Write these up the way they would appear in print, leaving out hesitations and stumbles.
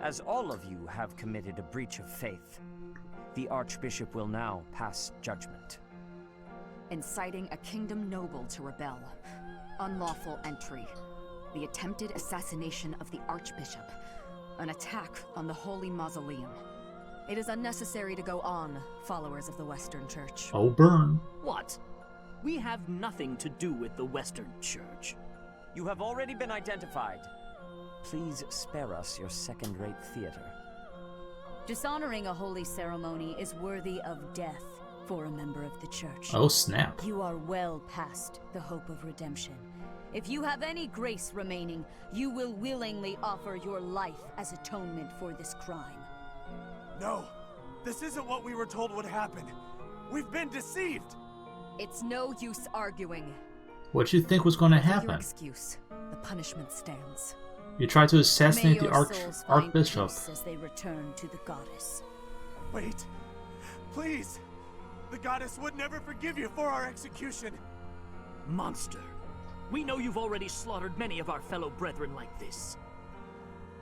As all of you have committed a breach of faith, the Archbishop will now pass judgment. Inciting a kingdom noble to rebel. Unlawful entry. The attempted assassination of the Archbishop. An attack on the Holy Mausoleum. It is unnecessary to go on, followers of the Western Church. Oh, burn. What? We have nothing to do with the Western Church. You have already been identified. Please spare us your second-rate theater. Dishonoring a holy ceremony is worthy of death for a member of the Church. Oh, snap. You are well past the hope of redemption. If you have any grace remaining, you will willingly offer your life as atonement for this crime. No, this isn't what we were told would happen. We've been deceived. It's no use arguing. What you think was going to For your happen? excuse, the punishment stands. You tried to assassinate May the your souls find Archbishop. peace as they return to the goddess. Wait, please. The goddess would never forgive you for our execution. Monster. We know you've already slaughtered many of our fellow brethren like this.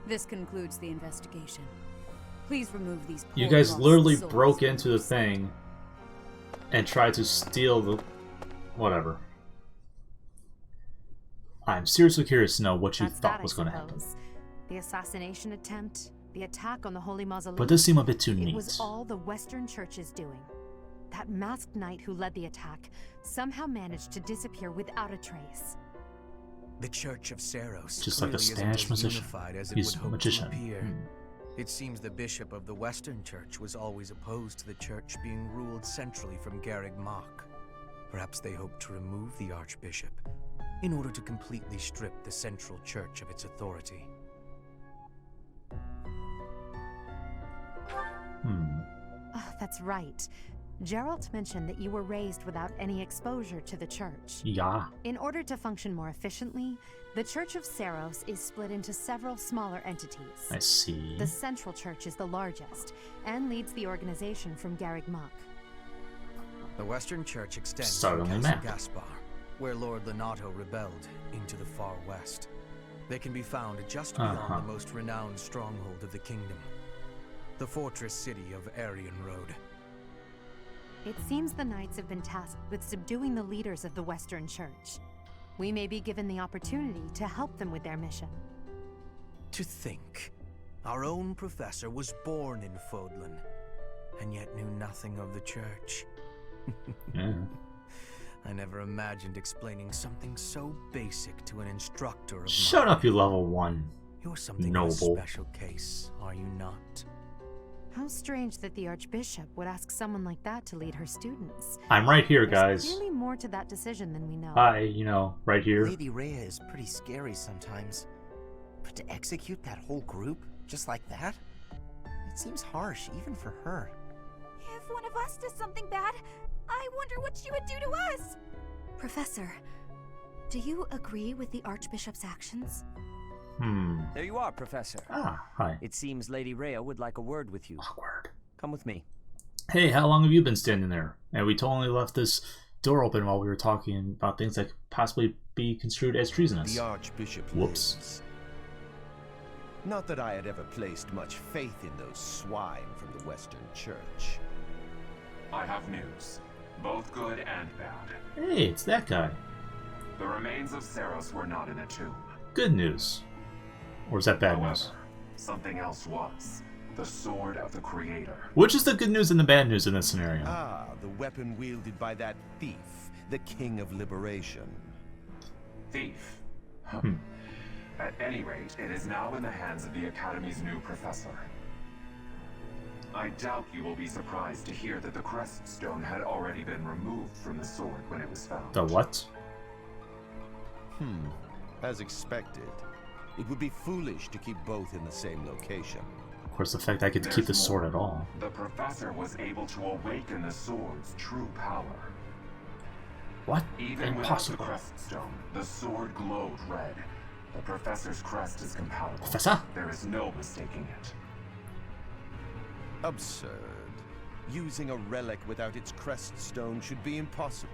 This concludes the investigation. Please remove these poor You guys lost literally souls broke from into your the thing and tried to steal the... whatever. I'm seriously curious to know what you That's thought that, was I going to happen. suppose. The assassination attempt, the attack on the Holy Mausoleum. But it does seem a bit too It neat. was all the Western Church's doing. That masked knight who led the attack somehow managed to disappear without a trace. The Church of Seros Just like a clearly isn't Spanish as musician. unified as it He's would a hope magician. to appear. Hmm. It seems the bishop of the Western Church was always opposed to the Church being ruled centrally from Garreg Mach. Perhaps they hoped to remove the Archbishop in order to completely strip the Central Church of its authority. Oh, that's right. Geralt mentioned that you were raised without any exposure to the Church. Yeah. In order to function more efficiently, the Church of Seros is split into several smaller entities. I see. The Central Church is the largest, and leads the organization from Garreg Mach. The Western Church extends Start from on the Castle map. Gaspar, where Lord Lenato rebelled, into the far west. They can be found just beyond the most renowned stronghold of the kingdom, the fortress city of Aryan Road. It seems the knights have been tasked with subduing the leaders of the Western Church. We may be given the opportunity to help them with their mission. To think, our own professor was born in Fodlan, and yet knew nothing of the Church. Yeah. I never imagined explaining something so basic to an instructor of Shut mine. up, you level 1. You're something noble. of a special case, are you not? How strange that the Archbishop would ask someone like that to lead her students. I'm right here, There's guys. clearly more to that decision than we know. Hi, you know, right here. Lady Rhea is pretty scary sometimes. But to execute that whole group, just like that? It seems harsh, even for her. If one of us does something bad, I wonder what she would do to us. Professor, do you agree with the Archbishop's actions? There you are, Professor. Ah, hi. It seems Lady Rhea would like a word with you. Awkward. Come with me. Hey, how long have you been standing there? And we totally left this door open while we were talking about things that could possibly be construed as treasonous. The Archbishop Whoops. lives. Not that I had ever placed much faith in those swine from the Western Church. I have news, both good and bad. Hey, it's that guy. The remains of Seros were not in a tomb. Good news. Or is that bad news? However, something else was. The sword of the Creator. Which is the good news and the bad news in this scenario? Ah, the weapon wielded by that thief, the King of Liberation. Thief. At any rate, it is now in the hands of the Academy's new professor. I doubt you will be surprised to hear that the crest stone had already been removed from the sword when it was found. The what? As expected. It would be foolish to keep both in the same location. Of course, the fact I get to keep the There's sword more. at all. The professor was able to awaken the sword's true power. What? Even Impossible. without the crest stone, the sword glowed red. The professor's crest is compatible. Professor? There is no mistaking it. Absurd. Using a relic without its crest stone should be impossible.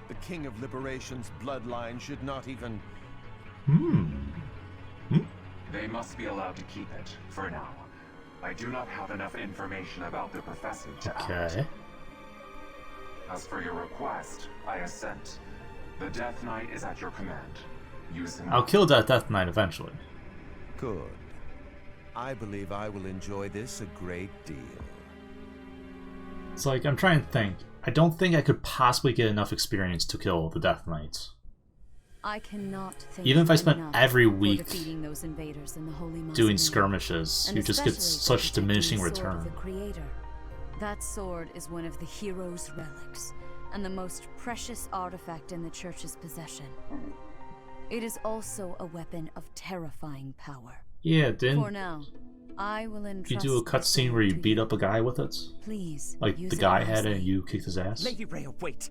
The King of Liberation's bloodline should not even... They must be allowed to keep it, for now. I do not have enough information about the professor to act. As for your request, I assent. The Death Knight is at your command. Use him. I'll kill that Death Knight eventually. Good. I believe I will enjoy this a great deal. It's like, I'm trying to think. I don't think I could possibly get enough experience to kill the Death Knights. I cannot think even if I spent enough every for week defeating those invaders in the Holy doing Mausoleum, skirmishes, and you just get especially such for protecting diminishing the sword of return. the Creator. That sword is one of the hero's relics, and the most precious artifact in the Church's possession. It is also a weapon of terrifying power. Yeah, For didn't now, I will entrust you do a cutscene where you beat up a guy with it? Please, like use the it guy had wisely. it and you kicked his ass? Lady Rhea, wait.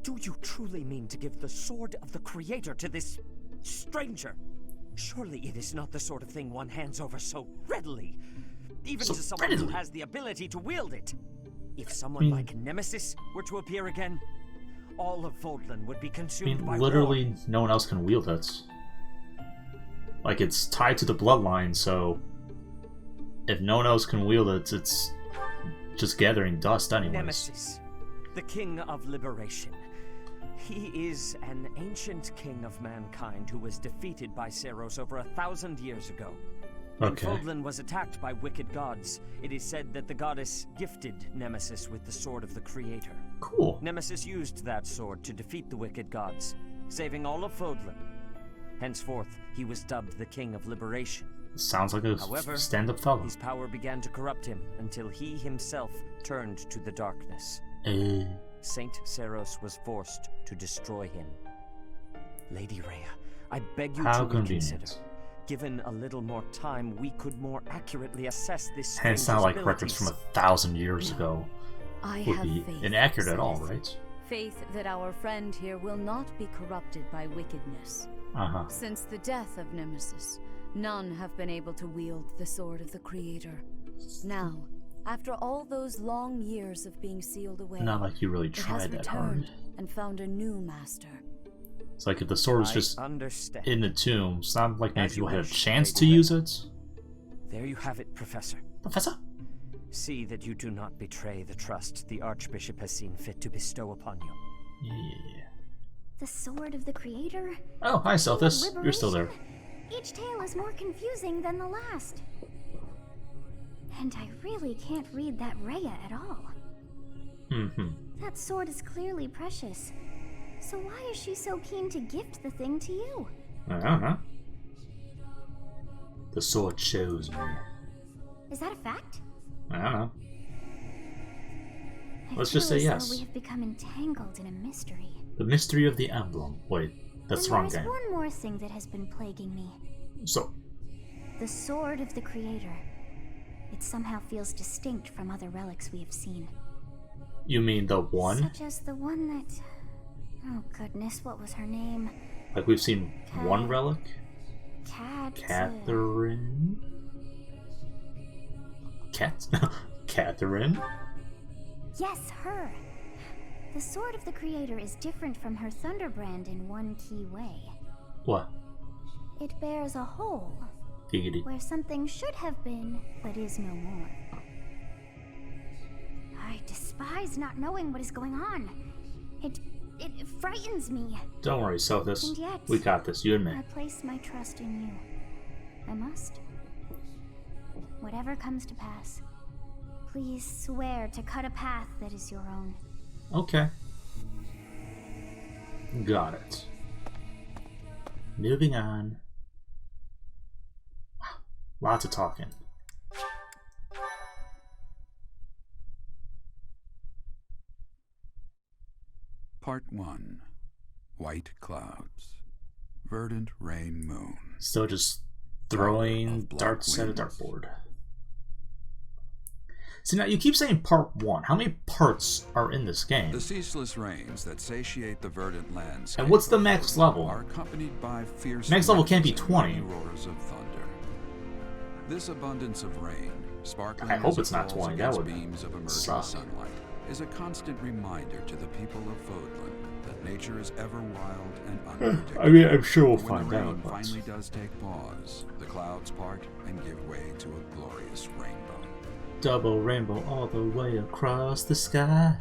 Do you truly mean to give the sword of the Creator to this stranger? Surely it is not the sort of thing one hands over so readily. Even to someone who has the ability to wield it. If someone like Nemesis were to appear again, all of Vodland would be consumed by literally war. no one else can wield it. Like, it's tied to the bloodline, so if no one else can wield it, it's just gathering dust anyways. Nemesis, the King of Liberation. He is an ancient king of mankind who was defeated by Seiros over 1,000 years ago. When Okay. Vodland was attacked by wicked gods, it is said that the goddess gifted Nemesis with the sword of the Creator. Cool. Nemesis used that sword to defeat the wicked gods, saving all of Vodland. Henceforth, he was dubbed the King of Liberation. Sounds like a However, stand-up fella. his power began to corrupt him until he himself turned to the darkness. Saint Seiros was forced to destroy him. Lady Rhea, I beg you How to reconsider. convenient. Given a little more time, we could more accurately assess this. And it's not like stranger's records from abilities. 1,000 years ago I would have be faith, inaccurate at all, Sith. right? Faith that our friend here will not be corrupted by wickedness. Uh-huh. Since the death of Nemesis, none have been able to wield the sword of the Creator. Now, after all those long years of being sealed away, Not like you really it has tried that hard. returned and found a new master. It's like if the sword was I just understand. in the tomb, it's not like many As you people had a wish, chance Lady to Rhea. use it. There you have it, Professor. Professor? See that you do not betray the trust the Archbishop has seen fit to bestow upon you. Yeah. The sword of the Creator? Oh, hi, The King of Selthus. You're still there. Liberation? Each tale is more confusing than the last. And I really can't read that Rhea at all. Mm-hmm. That sword is clearly precious. So why is she so keen to gift the thing to you? I don't know. The sword shows me. Is that a fact? I don't know. I Let's just feel say as yes. though we have become entangled in a mystery. The mystery of the emblem. Wait, that's the wrong There's game. one more thing that has been plaguing me. So, The sword of the Creator. It somehow feels distinct from other relics we have seen. you mean the one? Such as the one that... Oh goodness, what was her name? Like we've seen one relic? Catherine? Catherine? Yes, her! The sword of the Creator is different from her Thunderbrand in one key way. What? It bears a hole, Giggity. where something should have been, but is no more. I despise not knowing what is going on. It frightens me. Don't worry, Selthus. And yet, We got this, you and me. I place my trust in you. I must. Whatever comes to pass, please swear to cut a path that is your own. Okay. Got it. Moving on. Lots of talking. Part 1. White Clouds. Verdant Rain Moon. Still just throwing darts at a dartboard. See, now you keep saying part 1. How many parts are in this game? The ceaseless rains that satiate the verdant landscape And what's the max level? are accompanied by fierce Max level can't be winds and 20. mighty roars of thunder. This abundance of rain, sparkling I hope as it's it not falls 20. That against would beams of emerging suck. sunlight, is a constant reminder to the people of Vodland nature is ever wild and unpredictable. I mean, I'm sure we'll When find the rain out. But... finally does take pause, the clouds part and give way to a glorious rainbow. Double rainbow all the way across the sky.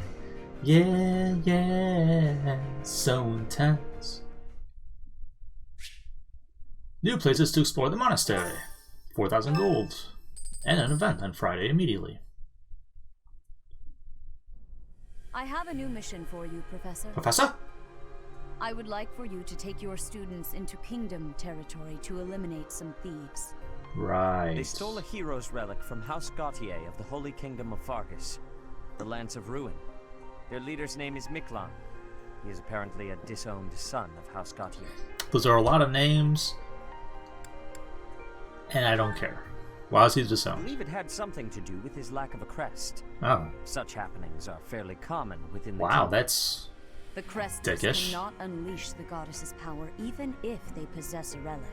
Yeah, yeah, so intense. New places to explore the monastery. 4,000 gold. And an event on Friday immediately. I have a new mission for you, Professor. Professor? I would like for you to take your students into Kingdom territory to eliminate some thieves. Right. They stole a hero's relic from House Gautier of the Holy Kingdom of Fargus, the Lance of Ruin. Their leader's name is Miklan. He is apparently a disowned son of House Gautier. Those are a lot of names, and I don't care. Why is he I disowned? believe it had something to do with his lack of a crest. Oh. Such happenings are fairly common within the Wow, kingdom. that's... The Cresters dickish. cannot unleash the goddess's power even if they possess a relic.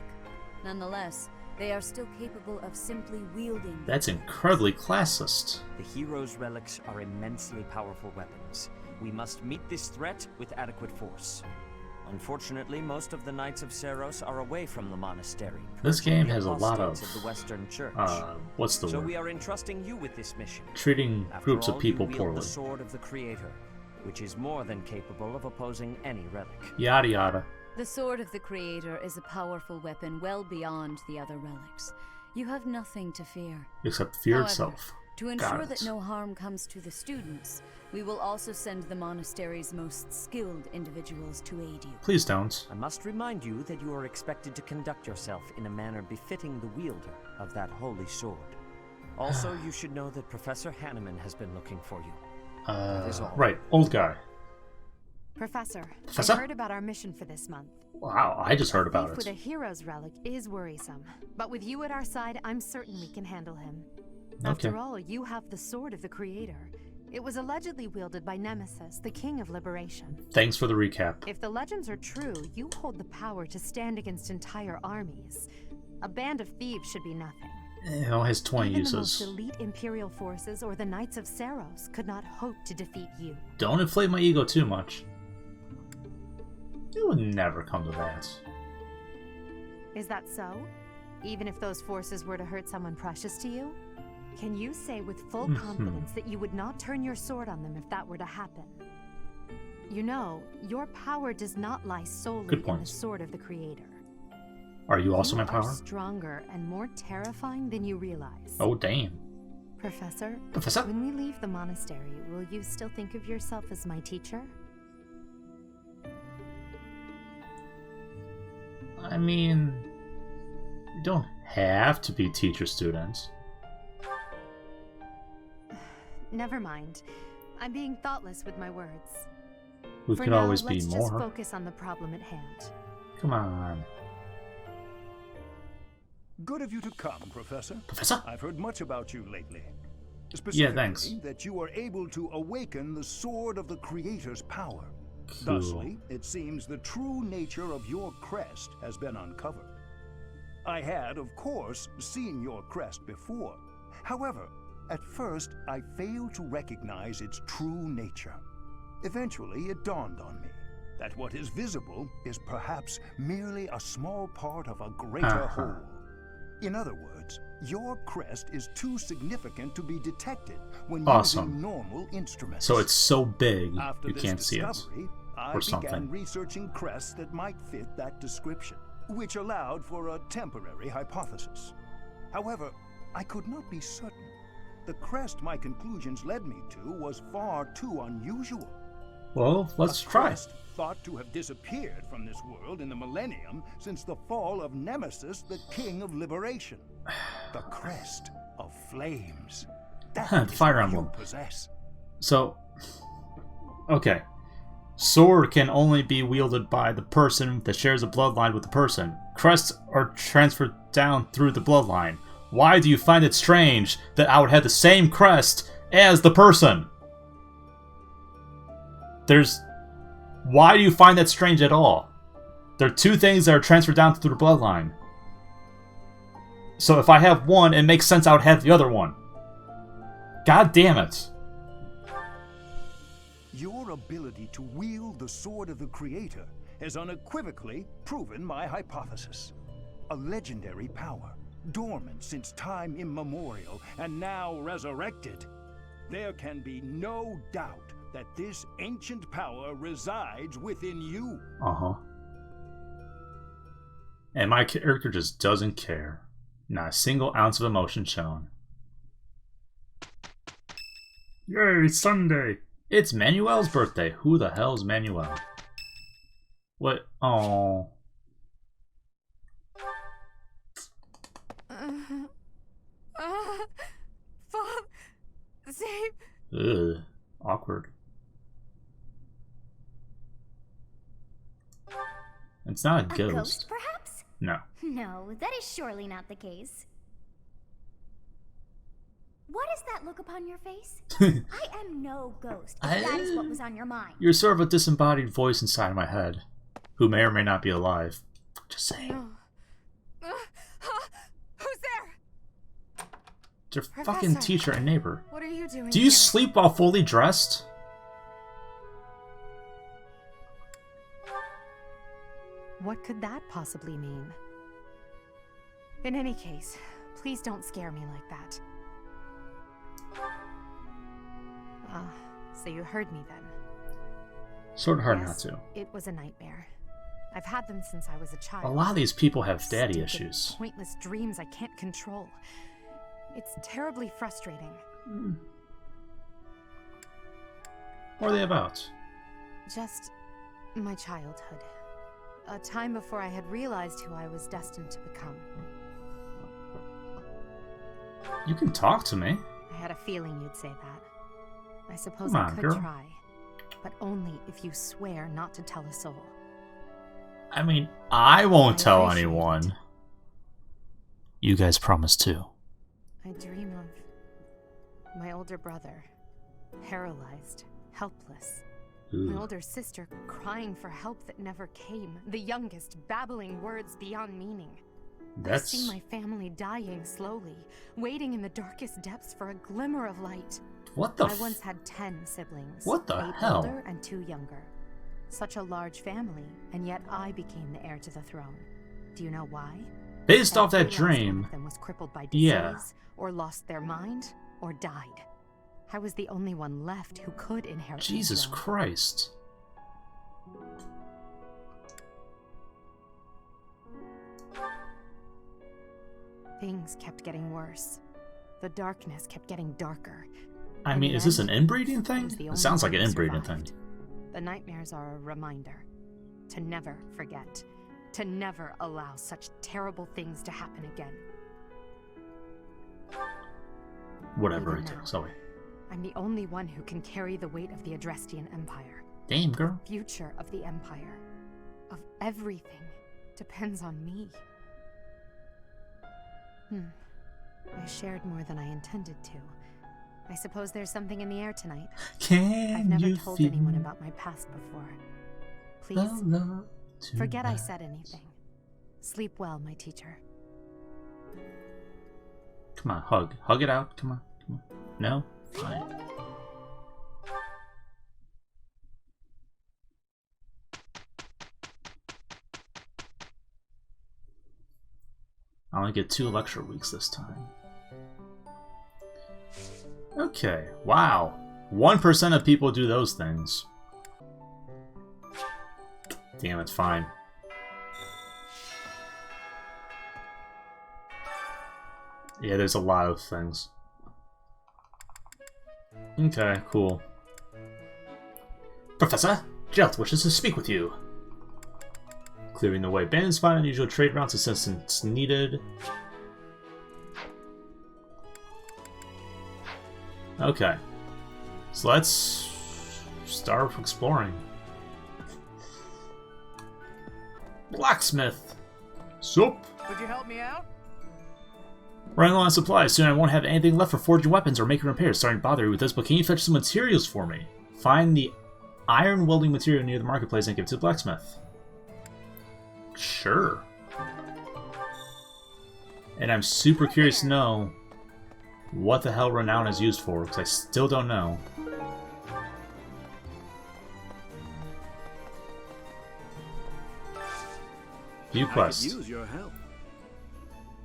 Nonetheless, they are still capable of simply wielding... That's incredibly classist. The hero's relics are immensely powerful weapons. We must meet this threat with adequate force. Unfortunately, most of the Knights of Seros are away from the monastery. This game virtually has a lot of... apostates the Western Church. what's the So word? we are entrusting you with this mission. Treating After groups all, of people you wield poorly. the sword of the Creator, which is more than capable of opposing any relic. Yada yada. The Sword of the Creator is a powerful weapon well beyond the other relics. You have nothing to fear. Except fear However, itself. To ensure Got that it. no harm comes to the students, we will also send the monastery's most skilled individuals to aid you. Please don't. I must remind you that you are expected to conduct yourself in a manner befitting the wielder of that holy sword. Also, you should know that Professor Hanneman has been looking for you. That is all. Right, old guy. Professor, Professor? I heard about our mission for this month. Wow, I just heard about Thief with a it. hero's relic is worrisome, but with you at our side, I'm certain we can handle him. Okay. After all, you have the Sword of the Creator. It was allegedly wielded by Nemesis, the King of Liberation. Thanks for the recap. If the legends are true, you hold the power to stand against entire armies. A band of thieves should be nothing. It only has 20 Even the uses. most elite Imperial forces or the Knights of Seros could not hope to defeat you. Don't inflate my ego too much. It would never come to that. Is that so? Even if those forces were to hurt someone precious to you? Can you say with full confidence that you would not turn your sword on them if that were to happen? You know, your power does not lie solely Good in the point. Sword of the Creator. Are you also You my power? are stronger and more terrifying than you realize. Oh, damn. Professor, Professor? when we leave the monastery, will you still think of yourself as my teacher? I mean, you don't have to be teacher-students. Never mind. I'm being thoughtless with my words. We For could now, always be let's just more. focus on the problem at hand. Come on. Good of you to come, Professor. Professor? I've heard much about you lately. Specifically, thanks. that you are able to awaken the Sword of the Creator's power. Cool. Thusly, it seems the true nature of your crest has been uncovered. I had, of course, seen your crest before. However, at first, I failed to recognize its true nature. Eventually, it dawned on me that what is visible is perhaps merely a small part of a greater whole. In other words, your crest is too significant to be detected when using normal instruments. So it's so big, After you this can't see it. discovery, I Or began something. researching crests that might fit that description, which allowed for a temporary hypothesis. However, I could not be certain. The crest my conclusions led me to was far too unusual. Well, let's A try. crest thought to have disappeared from this world in the millennium since the fall of Nemesis, the King of Liberation. The crest of flames. That The is Fire what Emblem. you possess. So, okay. Sword can only be wielded by the person that shares a bloodline with the person. Crests are transferred down through the bloodline. Why do you find it strange that I would have the same crest as the person? Why do you find that strange at all? There are two things that are transferred down through the bloodline. So if I have one, it makes sense I would have the other one. God damn it. Your your ability to wield the sword of the Creator has unequivocally proven my hypothesis. A legendary power, dormant since time immemorial, and now resurrected. There can be no doubt that this ancient power resides within you. Uh-huh. And my character just doesn't care. Not a single ounce of emotion shown. Yay, it's Sunday! It's Manuel's birthday. Who the hell's Manuel? What? Oh. Bob, save. Ugh. Awkward. It's not a ghost. Ghost, perhaps? No. No, that is surely not the case. What is that look upon your face? I am no ghost, if that is what was on your mind. You're sort of a disembodied voice inside my head, who may or may not be alive. Just saying. Who's there? It's your Professor, fucking teacher and neighbor. What are you doing Do you here? sleep while fully dressed? What could that possibly mean? In any case, please don't scare me like that. So you heard me then? Sort of hard Yes, not to. It was a nightmare. I've had them since I was a child. A lot of these people have daddy Stupid, issues. Pointless dreams I can't control. It's terribly frustrating. What are they about? Just my childhood. A time before I had realized who I was destined to become. You can talk to me. I had a feeling you'd say that. I suppose Come I on, could girl. try. But only if you swear not to tell a soul. I mean, I won't tell appreciate anyone. You guys promise too. I dream of my older brother, paralyzed, helpless. Ooh. My older sister crying for help that never came. The youngest babbling words beyond meaning. I see my family dying slowly, waiting in the darkest depths for a glimmer of light. What the I once had 10 siblings. What the 8 hell? older and 2 younger. Such a large family, and yet I became the heir to the throne. Do you know why? Based off that Every last one dream, of them was crippled by disease, yeah. or lost their mind, or died. I was the only one left who could inherit the Jesus throne. Christ. Things kept getting worse. The darkness kept getting darker. I In mean, the is this an end, inbreeding I thing? was the It only sounds like one an who inbreeding survived. thing. The nightmares are a reminder to never forget, to never allow such terrible things to happen again. Whatever Even it now, takes. Oh, wait. I'm the only one who can carry the weight of the Adrestian Empire. Damn, girl. The future of the Empire, of everything, depends on me. I shared more than I intended to. I suppose there's something in the air tonight. Can I've never you told feel anyone about my past before. Please, the love forget I tonight? said anything. Sleep well, my teacher. Come on, hug. Hug it out. Come on. Come on. No? Fine. I only get 2 lecture weeks this time. Okay, wow. 1% of people do those things. Damn, it's fine. Yeah, there's a lot of things. Okay, cool. Professor, Jelt wishes to speak with you. Clearing the way. Bandits find unusual trade routes assistance needed. Okay. So let's start exploring. Blacksmith. Sup? Would you help me out? Running low on supplies. Soon I won't have anything left for forging weapons or making repairs. Sorry to bother you with this, but can you fetch some materials for me? Find the iron welding material near the marketplace and give it to the blacksmith. Sure. And I'm super curious to know what the hell renown is used for, because I still don't know. View quest. I could use your help.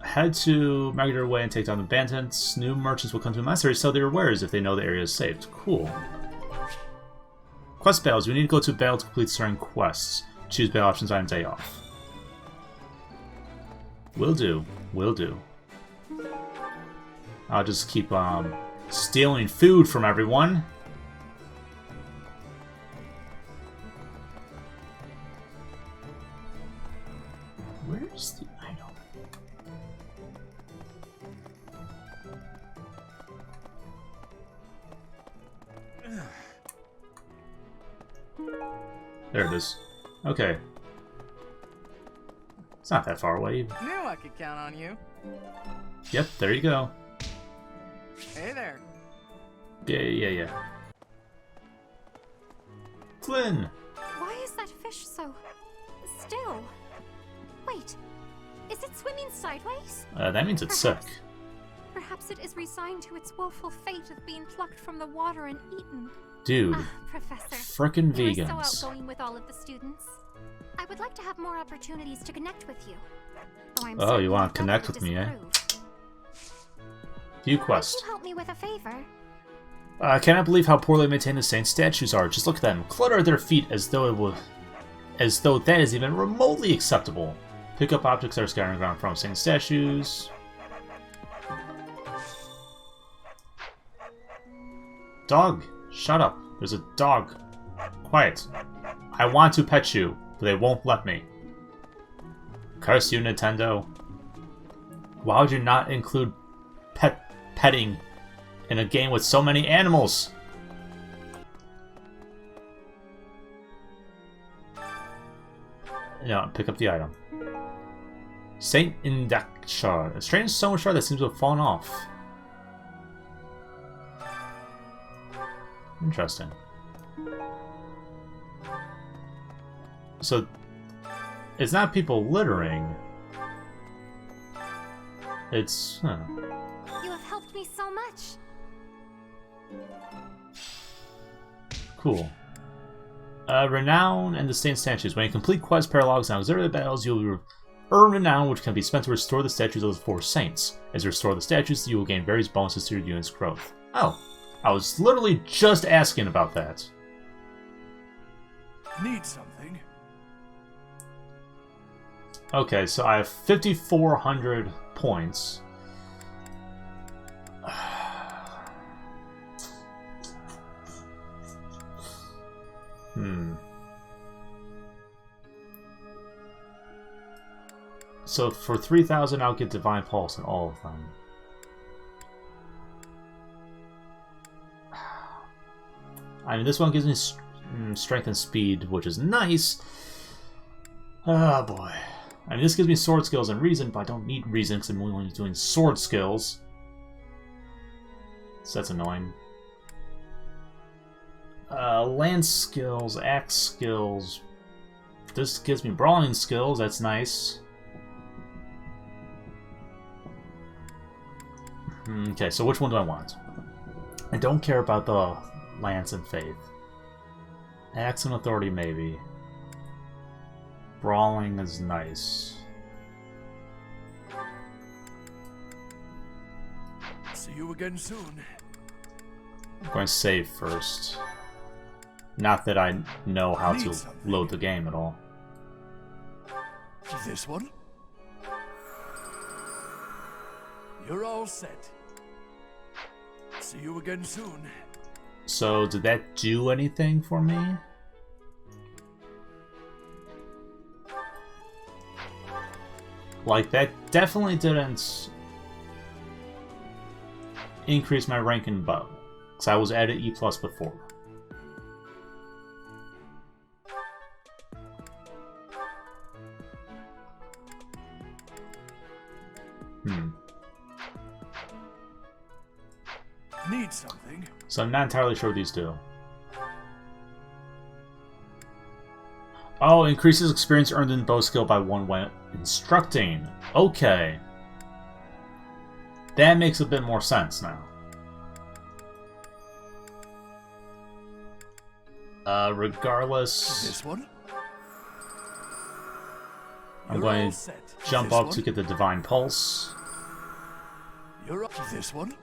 Head to Magnetar Way and take down the bandits. New merchants will come to the monastery to sell their wares if they know the area is safe. Cool. Quest battles. We need to go to battle to complete certain quests. Choose battle options on day off. Will do. Will do. I'll just keep stealing food from everyone. Where's the item? There it is. Okay. It's not that far away. Knew I could count on you. Yep, there you go. Hey there. Yeah. Flynn! Why is that fish so still? Wait, is it swimming sideways? That means it's sick. Perhaps it is resigned to its woeful fate of being plucked from the water and eaten. Dude, Professor, frickin' you vegans. are so outgoing with all of the students. I would like to have more opportunities to connect with you. Oh, you want to connect with me, eh? View quest. Could you help me with a favor? I cannot believe how poorly maintained the saint statues are. Just look at them, clutter at their feet as though that is even remotely acceptable. Pick up objects that are scattered on the ground from saint statues. Dog, shut up. There's a dog. Quiet. I want to pet you, but they won't let me. Curse you, Nintendo. Why would you not include petting in a game with so many animals? No, pick up the item. Saint Indak Shard. A strange stone shard that seems to have fallen off. Interesting. So, it's not people littering. It's... You have helped me so much. Cool. Renown and the Saint Statues. When you complete quests, paralogs, and auxiliary battles, you will earn renown, which can be spent to restore the statues of the 4 saints. As you restore the statues, you will gain various bonuses to your unit's growth. Oh. I was literally just asking about that. Need something? Okay, so I have 5,400 points. So for 3,000, I'll get Divine Pulse in all of them. I mean, this one gives me strength and speed, which is nice. Oh boy. I mean, this gives me sword skills and reason, but I don't need reason because I'm only doing sword skills. So that's annoying. Lance skills, axe skills. This gives me brawling skills, that's nice. Okay, so which one do I want? I don't care about the Lance and Faith. Axe and Authority, maybe. Brawling is nice. See you again soon. I'm going to save first. Not that I know how to load the game at all. This one? You're all set. See you again soon. So, did that do anything for me? Like, that definitely didn't increase my rank in bow. Because I was at E+ before. Need something? So I'm not entirely sure what these do. Oh, increases experience earned in bow skill by 1 when instructing. Okay. That makes a bit more sense now. Regardless... This one? I'm going to jump up to get the Divine Pulse. You're up. This one.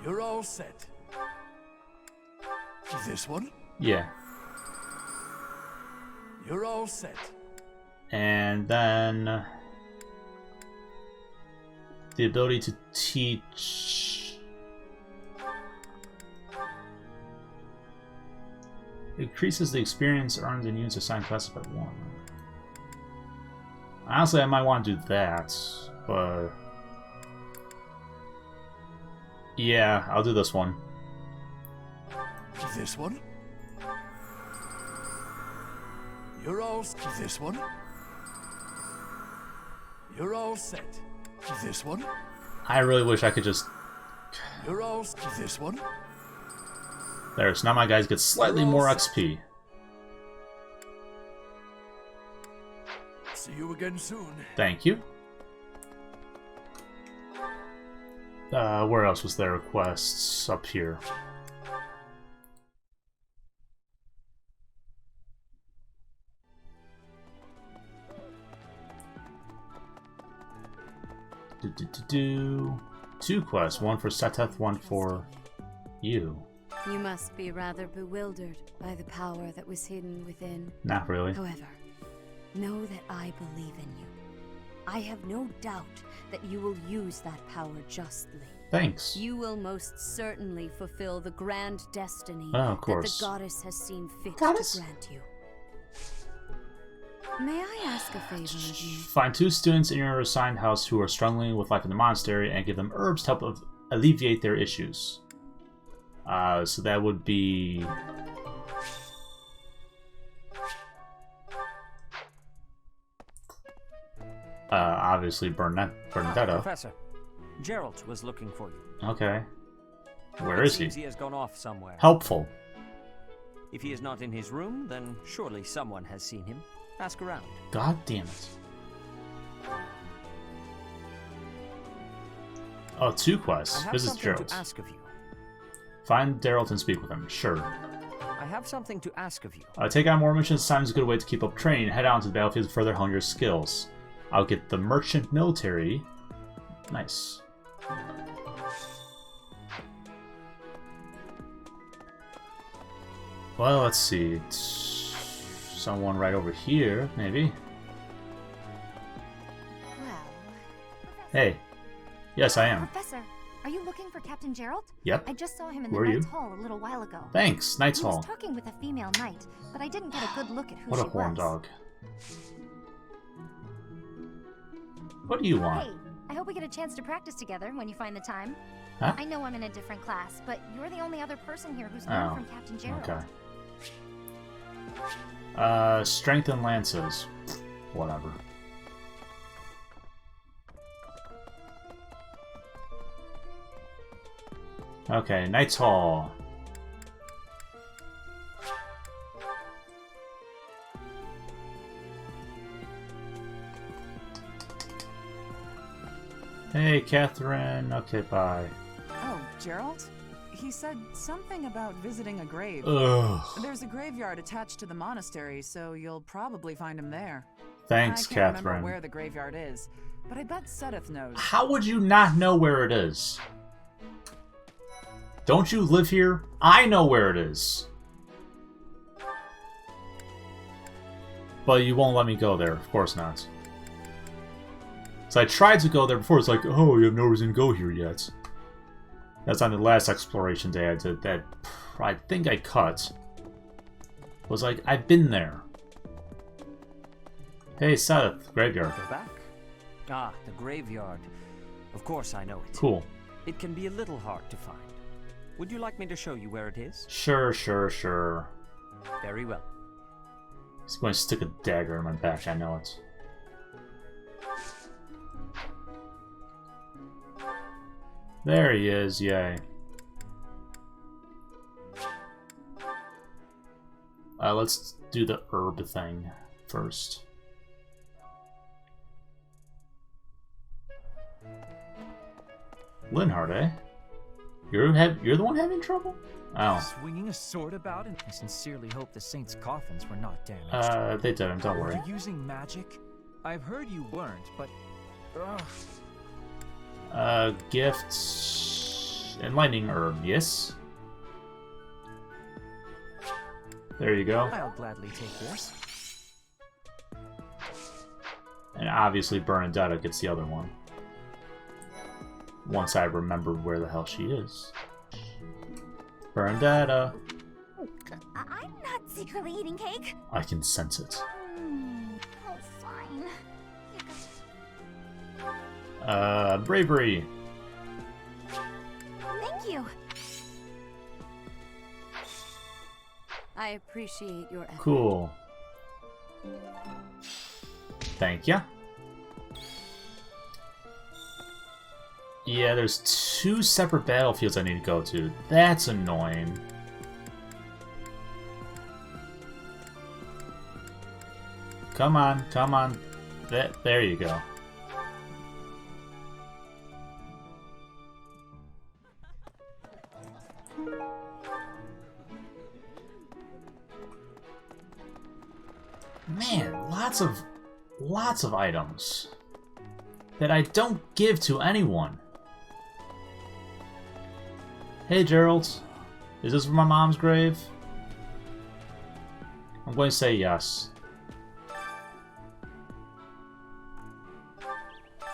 You're all set. This one. Yeah. You're all set. And then the ability to teach increases the experience earned in units assigned classes by 1. Honestly, I might want to do that, but yeah, I'll do this one. This one. You're all this one. You're all set. This one. I really wish I could just. You're all this one. There, so now my guys get slightly more XP. See you again soon. Thank you. Where else was there requests? Up here. Two quests, one for Seteth, one for you. You must be rather bewildered by the power that was hidden within. Not really. However, know that I believe in you. I have no doubt that you will use that power justly. Thanks. You will most certainly fulfill the grand destiny of course. that the goddess has seen fit to grant you. May I ask a favor of you? Find 2 students in your assigned house who are struggling with life in the monastery and give them herbs to help alleviate their issues. So that would be... obviously Bernadetta. Professor, Geralt was looking for you. Okay. Where is he? Seems he has gone off somewhere. Helpful. If he is not in his room, then surely someone has seen him. Ask around. God damn it. Oh, 2 quests. Visit Geralt. To ask of you. Find Geralt and speak with him. Sure. I have something to ask of you. Take on more missions. Time is a good way to keep up training. Head out to the battlefield to further hone your skills. I'll get the merchant military. Nice. Well, let's see. Someone right over here, maybe. Well, hey. Yes, I am. Professor, are you looking for Captain Geralt? Yep. I just saw him in the Where are Knight's you? Hall a little while ago. Thanks, Knight's He Hall. was talking with a female knight, but I didn't get a good look at who What she a horn was. dog. What do you want? Hey, I hope we get a chance to practice together when you find the time. Huh? I know I'm in a different class, but you're the only other person here who's learned from Captain Geralt. Okay. Strength and lances. Whatever. Okay, Knight's Hall. Hey, Catherine. Okay, bye. Oh, Geralt? He said something about visiting a grave. Ugh. There's a graveyard attached to the monastery, so you'll probably find him there. Thanks, I can't Catherine. remember where the graveyard is, but I bet Seteth knows. How would you not know where it is? Don't you live here? I know where it is. But you won't let me go there. Of course not. So I tried to go there before. It's like, oh, you have no reason to go here yet. That's on the last exploration day I did that I think I cut. Was like, I've been there. Hey, Seth, graveyard. Go back. Ah, the graveyard. Of course I know it. Cool. It can be a little hard to find. Would you like me to show you where it is? Sure, sure, sure. Very well. He's going to stick a dagger in my back, I know it. There he is, yay. Let's do the herb thing first. Linhardt, eh? You're the one having trouble? Oh. Swinging a sword about, and I sincerely hope the saints' coffins were not damaged. They didn't, don't worry. Are you using magic? I've heard you weren't, but... Gifts... Enlightening herb, yes? There you go. I'll gladly take this. And obviously Bernadetta gets the other one. Once I remembered where the hell she is. Bernadetta. I'm not secretly eating cake. I can sense it. Oh, fine. Bravery. Thank you. I appreciate your effort. Cool. Thank ya. Yeah, there's 2 separate battlefields I need to go to. That's annoying. Come on, come on. There you go. Man, lots of items that I don't give to anyone. Hey Gerald, is this for my mom's grave? I'm going to say yes.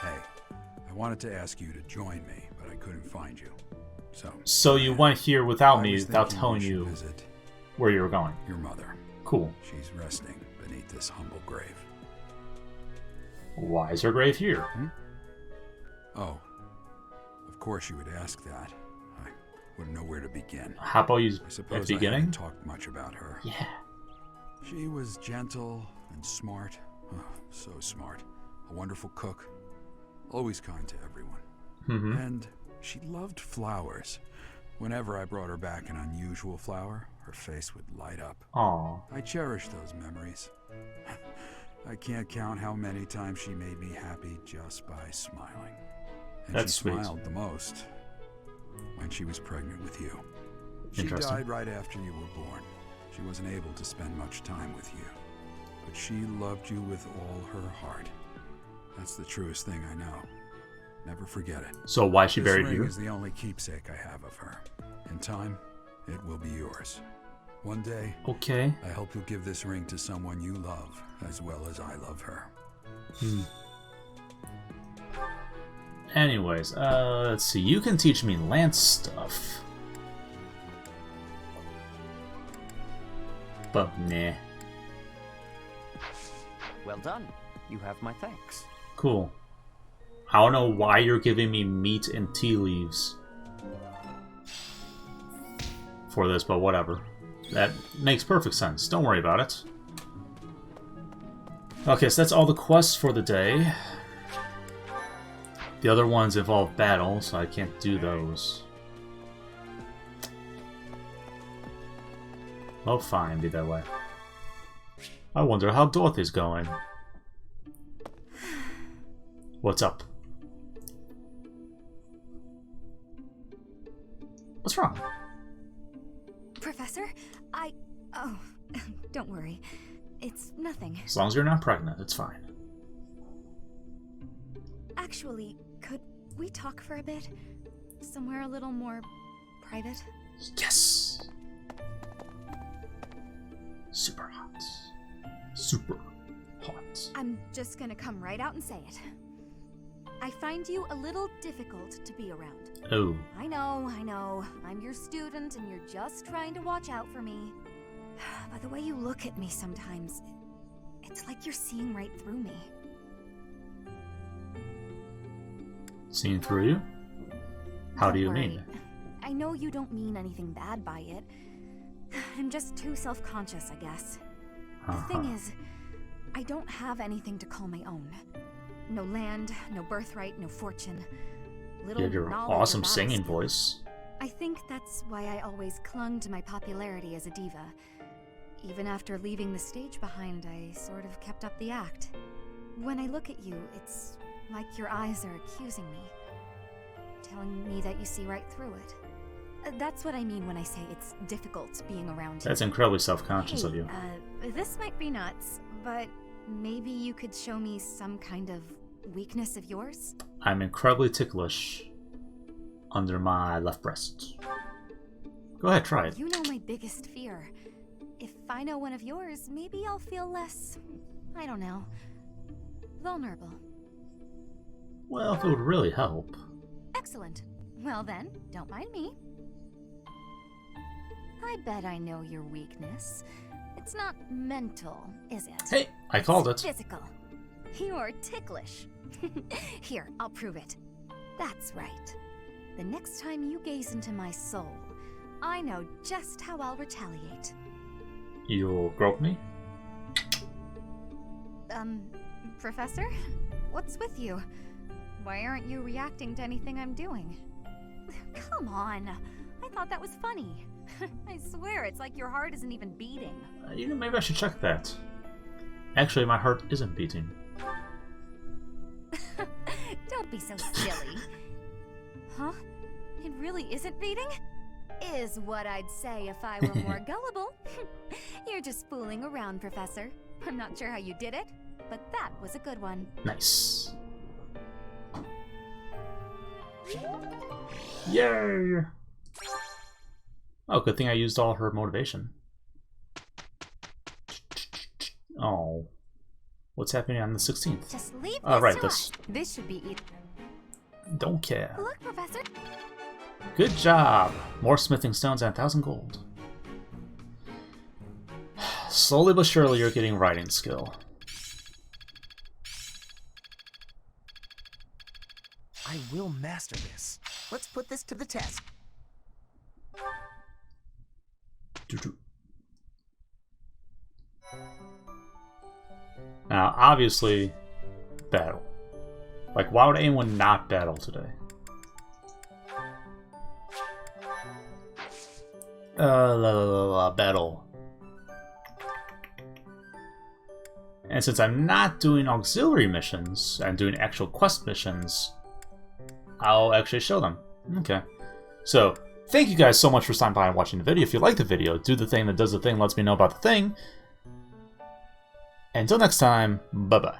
Hey, I wanted to ask you to join me, but I couldn't find you. So you went here without me, without telling you where you were going. Your mother. Cool. She's resting beneath this humble grave. Why is her grave here? Oh, of course you would ask that. I wouldn't know where to begin. How about you at the beginning? I haven't talked much about her. Yeah. She was gentle and smart. Oh, so smart. A wonderful cook. Always kind to everyone. And she loved flowers. Whenever I brought her back an unusual flower, her face would light up. Aww. I cherish those memories. I can't count how many times she made me happy just by smiling. And That's she sweet. smiled the most when she was pregnant with you. She Interesting. died right after you were born. She wasn't able to spend much time with you, but she loved you with all her heart. That's the truest thing I know. Never forget it. So why is she buried This ring here? is the only keepsake I have of her. In time, it will be yours. One day, okay. I hope you'll give this ring to someone you love as well as I love her. Anyways, let's see. You can teach me lance stuff. But nah. Well done. You have my thanks. Cool. I don't know why you're giving me meat and tea leaves for this, but whatever. That makes perfect sense. Don't worry about it. Okay, so that's all the quests for the day. The other ones involve battle, so I can't do those. Well, fine, be that way. I wonder how Dorothy's going. What's up? What's wrong? Professor, oh, don't worry. It's nothing. As long as you're not pregnant, it's fine. Actually, could we talk for a bit? Somewhere a little more private? Yes! Super hot. Super hot. I'm just gonna come right out and say it. I find you a little difficult to be around. Oh. I know. I'm your student and you're just trying to watch out for me. But the way you look at me sometimes, it's like you're seeing right through me. Seeing through you? How do you Don't worry. mean? I know you don't mean anything bad by it. I'm just too self-conscious, I guess. The thing is, I don't have anything to call my own. No land, no birthright, no fortune. Little You have your knowledge or awesome battle singing skill. voice. I think that's why I always clung to my popularity as a diva. Even after leaving the stage behind, I sort of kept up the act. When I look at you, it's like your eyes are accusing me. Telling me that you see right through it. That's what I mean when I say it's difficult being around That's you. incredibly self-conscious Hey, of you. This might be nuts, but maybe you could show me some kind of weakness of yours? I'm incredibly ticklish under my left breast. Go ahead, try it. You know my biggest fear. If I know one of yours, maybe I'll feel less, I don't know, vulnerable. Well, if it would really help. Excellent. Well then, don't mind me. I bet I know your weakness. It's not mental, is it? Hey, I called it. Physical. You're ticklish. Here, I'll prove it. That's right. The next time you gaze into my soul, I know just how I'll retaliate. You'll grope me? Professor? What's with you? Why aren't you reacting to anything I'm doing? Come on. I thought that was funny. I swear, it's like your heart isn't even beating. You know, maybe I should check that. Actually, my heart isn't beating. Don't be so silly. Huh? It really isn't beating? Is what I'd say if I were more gullible. You're just fooling around, Professor. I'm not sure how you did it, but that was a good one. Nice. Yay! Oh, good thing I used all her motivation. Oh. What's happening on the 16th? Just leave Oh, right, to this. us. This should be easy. Don't care. Look, Professor. Good job! More smithing stones and 1,000 gold. Slowly but surely you're getting writing skill. I will master this. Let's put this to the test. Now, obviously, battle. Like, why would anyone not battle today? Battle. And since I'm not doing auxiliary missions and doing actual quest missions, I'll actually show them. Okay. So, thank you guys so much for stopping by and watching the video. If you like the video, do the thing that does the thing, lets me know about the thing. Until next time, bye-bye.